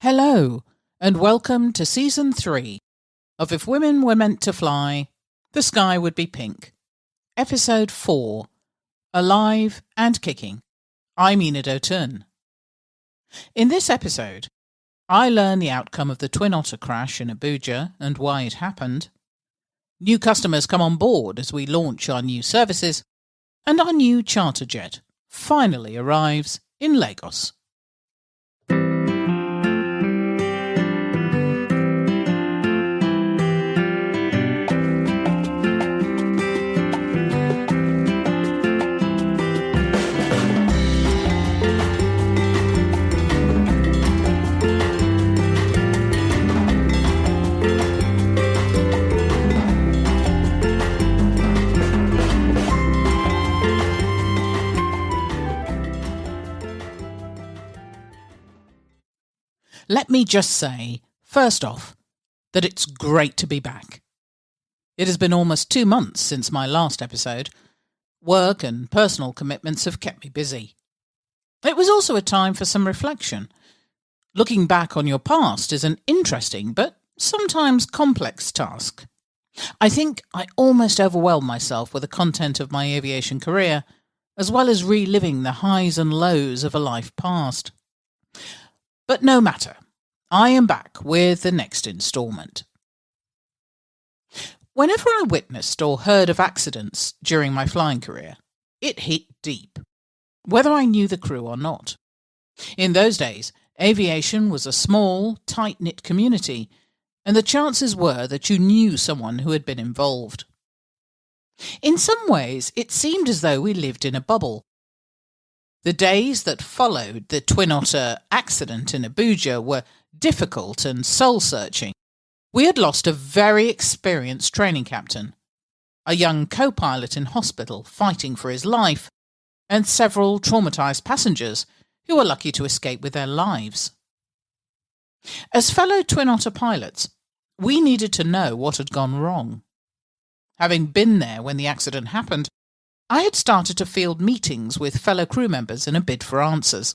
Hello, and welcome to Season 3 of If Women Were Meant to Fly, the Sky Would Be Pink. Episode 4, Alive and Kicking. I'm Enid O'Turn. In this episode, I learn the outcome of the Twin Otter crash in Abuja and why it happened. New customers come on board as we launch our new services, and our new charter jet finally arrives in Lagos. Let me just say, first off, that it's great to be back. It has been almost 2 months since my last episode. Work and personal commitments have kept me busy. It was also a time for some reflection. Looking back on your past is an interesting but sometimes complex task. I think I almost overwhelmed myself with the content of my aviation career, as well as reliving the highs and lows of a life past. But no matter, I am back with the next instalment. Whenever I witnessed or heard of accidents during my flying career, it hit deep, whether I knew the crew or not. In those days, aviation was a small, tight-knit community, and the chances were that you knew someone who had been involved. In some ways, it seemed as though we lived in a bubble. The days that followed the Twin Otter accident in Abuja were difficult and soul-searching. We had lost a very experienced training captain, a young co-pilot in hospital fighting for his life, and several traumatised passengers who were lucky to escape with their lives. As fellow Twin Otter pilots, we needed to know what had gone wrong. Having been there when the accident happened, I had started to field meetings with fellow crew members in a bid for answers.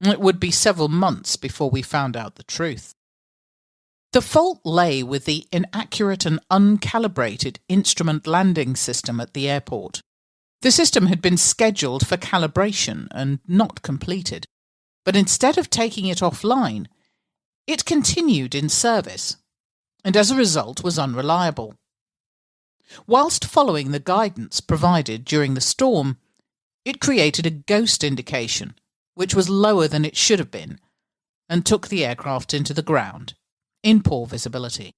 It would be several months before we found out the truth. The fault lay with the inaccurate and uncalibrated instrument landing system at the airport. The system had been scheduled for calibration and not completed, but instead of taking it offline, it continued in service, and as a result was unreliable. Whilst following the guidance provided during the storm, it created a ghost indication, which was lower than it should have been, and took the aircraft into the ground, in poor visibility.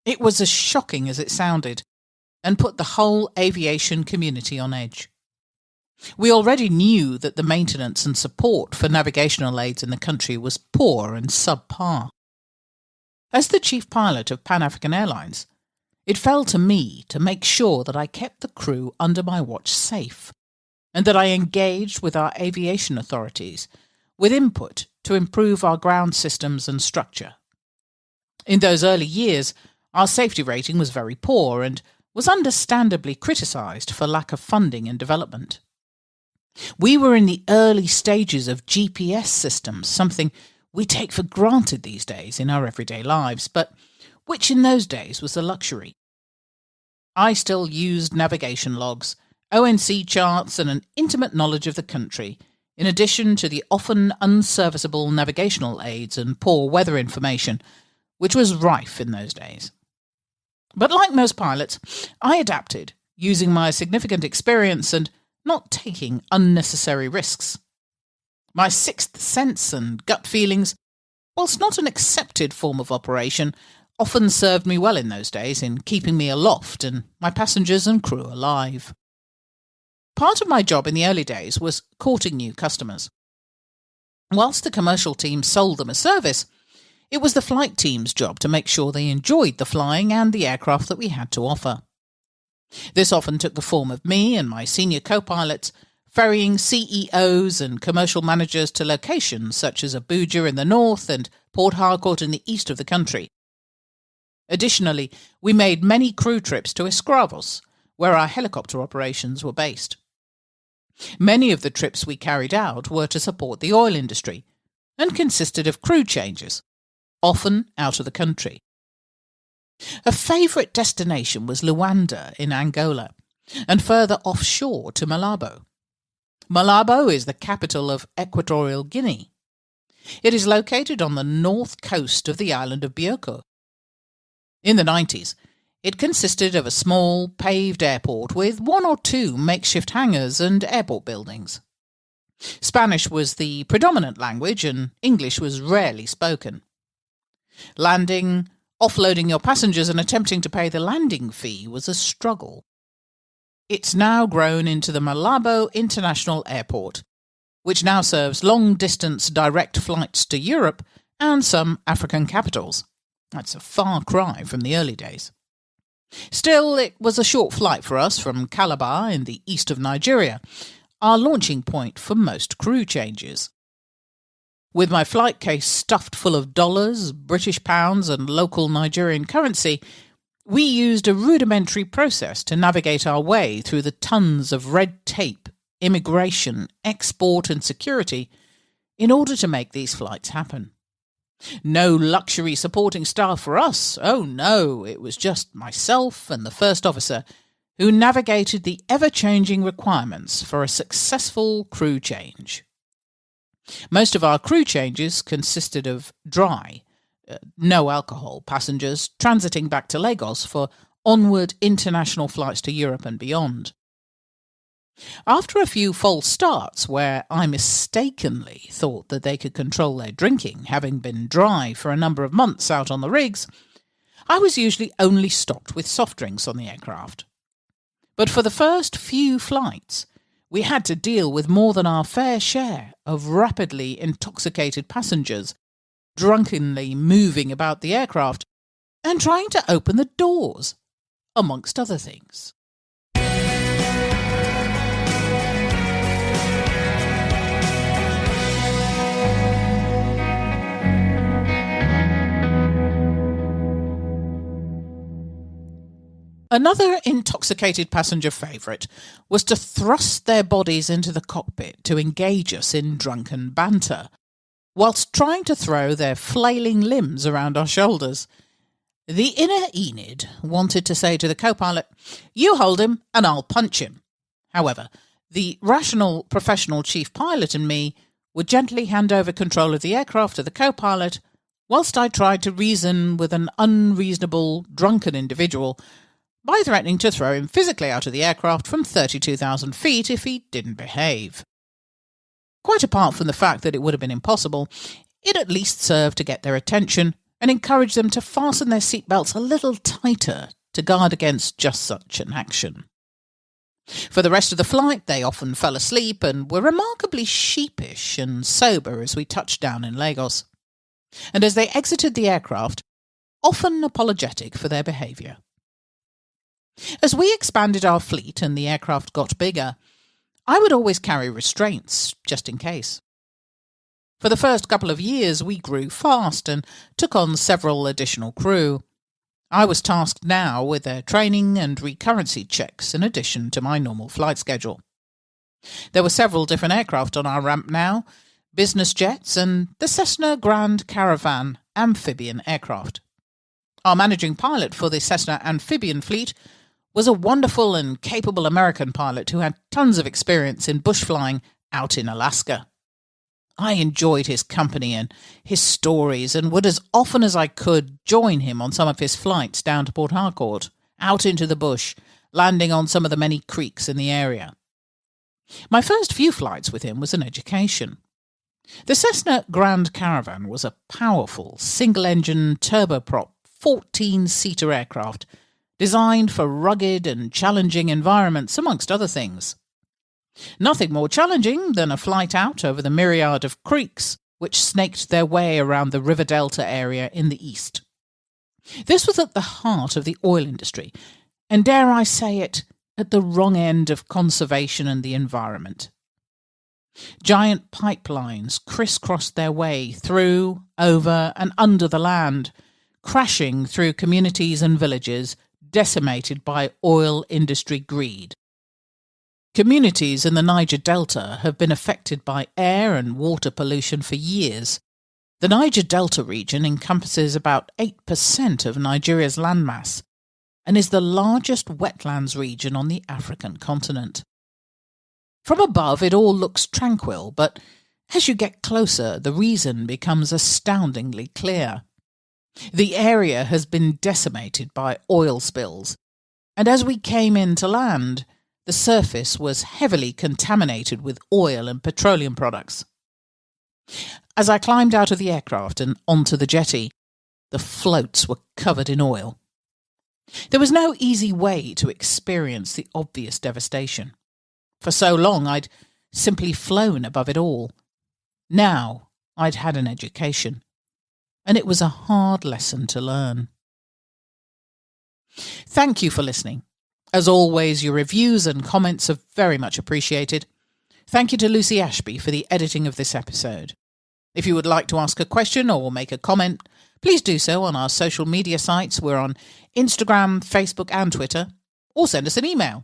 It was as shocking as it sounded, and put the whole aviation community on edge. We already knew that the maintenance and support for navigational aids in the country was poor and subpar. As the chief pilot of Pan African Airlines, it fell to me to make sure that I kept the crew under my watch safe, and that I engaged with our aviation authorities with input to improve our ground systems and structure. In those early years, our safety rating was very poor and was understandably criticised for lack of funding and development. We were in the early stages of GPS systems, something we take for granted these days in our everyday lives, but which in those days was a luxury. I still used navigation logs, ONC charts, and an intimate knowledge of the country, in addition to the often unserviceable navigational aids and poor weather information, which was rife in those days. But like most pilots, I adapted, using my significant experience and not taking unnecessary risks. My sixth sense and gut feelings, whilst not an accepted form of operation, often served me well in those days in keeping me aloft and my passengers and crew alive. Part of my job in the early days was courting new customers. Whilst the commercial team sold them a service, it was the flight team's job to make sure they enjoyed the flying and the aircraft that we had to offer. This often took the form of me and my senior co-pilots ferrying CEOs and commercial managers to locations such as Abuja in the north and Port Harcourt in the east of the country. Additionally, we made many crew trips to Escravos, where our helicopter operations were based. Many of the trips we carried out were to support the oil industry, and consisted of crew changes, often out of the country. A favourite destination was Luanda in Angola, and further offshore to Malabo. Malabo is the capital of Equatorial Guinea. It is located on the north coast of the island of Bioko. In the 90s, it consisted of a small, paved airport with 1 or 2 makeshift hangars and airport buildings. Spanish was the predominant language and English was rarely spoken. Landing, offloading your passengers and attempting to pay the landing fee was a struggle. It's now grown into the Malabo International Airport, which now serves long-distance direct flights to Europe and some African capitals. That's a far cry from the early days. Still, it was a short flight for us from Calabar in the east of Nigeria, our launching point for most crew changes. With my flight case stuffed full of dollars, British pounds and local Nigerian currency, we used a rudimentary process to navigate our way through the tons of red tape, immigration, export and security in order to make these flights happen. No luxury supporting staff for us. Oh no, it was just myself and the first officer who navigated the ever-changing requirements for a successful crew change. Most of our crew changes consisted of dry, no alcohol passengers transiting back to Lagos for onward international flights to Europe and beyond. After a few false starts where I mistakenly thought that they could control their drinking, having been dry for a number of months out on the rigs, I was usually only stocked with soft drinks on the aircraft. But for the first few flights, we had to deal with more than our fair share of rapidly intoxicated passengers drunkenly moving about the aircraft and trying to open the doors, amongst other things. Another intoxicated passenger favourite was to thrust their bodies into the cockpit to engage us in drunken banter, whilst trying to throw their flailing limbs around our shoulders. The inner Enid wanted to say to the co-pilot, "You hold him and I'll punch him." However, the rational professional chief pilot and me would gently hand over control of the aircraft to the co-pilot, whilst I tried to reason with an unreasonable, drunken individual by threatening to throw him physically out of the aircraft from 32,000 feet if he didn't behave. Quite apart from the fact that it would have been impossible, it at least served to get their attention and encourage them to fasten their seatbelts a little tighter to guard against just such an action. For the rest of the flight, they often fell asleep and were remarkably sheepish and sober as we touched down in Lagos. And as they exited the aircraft, often apologetic for their behaviour. As we expanded our fleet and the aircraft got bigger, I would always carry restraints, just in case. For the first couple of years, we grew fast and took on several additional crew. I was tasked now with their training and recurrency checks in addition to my normal flight schedule. There were several different aircraft on our ramp now, business jets and the Cessna Grand Caravan amphibian aircraft. Our managing pilot for the Cessna amphibian fleet was a wonderful and capable American pilot who had tons of experience in bush flying out in Alaska. I enjoyed his company and his stories and would as often as I could join him on some of his flights down to Port Harcourt, out into the bush, landing on some of the many creeks in the area. My first few flights with him was an education. The Cessna Grand Caravan was a powerful, single-engine, turboprop, 14-seater aircraft designed for rugged and challenging environments, amongst other things. Nothing more challenging than a flight out over the myriad of creeks which snaked their way around the river delta area in the east. This was at the heart of the oil industry, and dare I say it, at the wrong end of conservation and the environment. Giant pipelines crisscrossed their way through, over and under the land, crashing through communities and villages decimated by oil industry greed. Communities in the Niger Delta have been affected by air and water pollution for years, The Niger Delta region encompasses about 8% of Nigeria's landmass and is the largest wetlands region on the African continent. From above, it all looks tranquil, but as you get closer, the reason becomes astoundingly clear. The area has been decimated by oil spills, and as we came in to land, the surface was heavily contaminated with oil and petroleum products. As I climbed out of the aircraft and onto the jetty, the floats were covered in oil. There was no easy way to experience the obvious devastation. For so long, I'd simply flown above it all. Now, I'd had an education, and it was a hard lesson to learn. Thank you for listening. As always, your reviews and comments are very much appreciated. Thank you to Lucy Ashby for the editing of this episode. If you would like to ask a question or make a comment, please do so on our social media sites. We're on Instagram, Facebook and Twitter, or send us an email.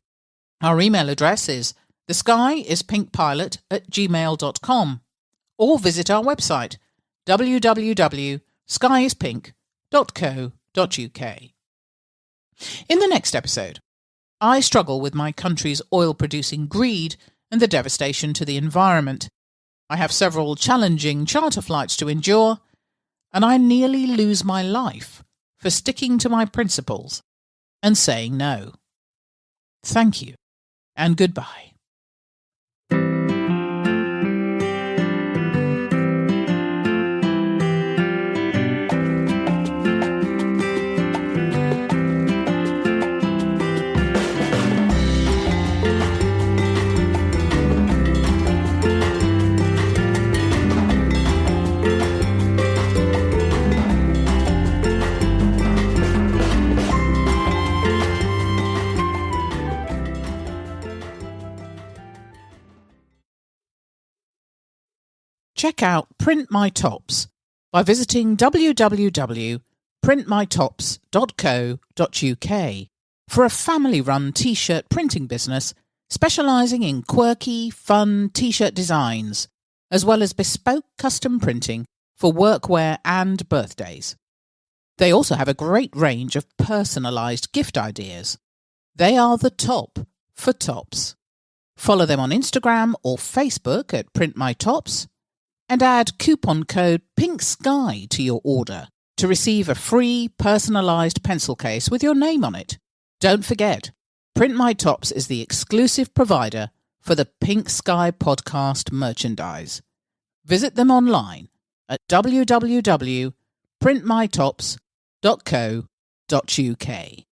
Our email address is theskyIspink@gmail.com, or visit our website www.skyispink.co.uk. In the next episode, I struggle with my country's oil-producing greed and the devastation to the environment. I have several challenging charter flights to endure, and I nearly lose my life for sticking to my principles and saying no. Thank you, and goodbye. Check out Print My Tops by visiting www.printmytops.co.uk for a family-run t-shirt printing business specialising in quirky, fun t-shirt designs, as well as bespoke custom printing for workwear and birthdays. They also have a great range of personalised gift ideas. They are the top for tops. Follow them on Instagram or Facebook at Print My Tops, and add coupon code PINKSKY to your order to receive a free personalised pencil case with your name on it. Don't forget, Print My Tops is the exclusive provider for the Pink Sky podcast merchandise. Visit them online at www.printmytops.co.uk.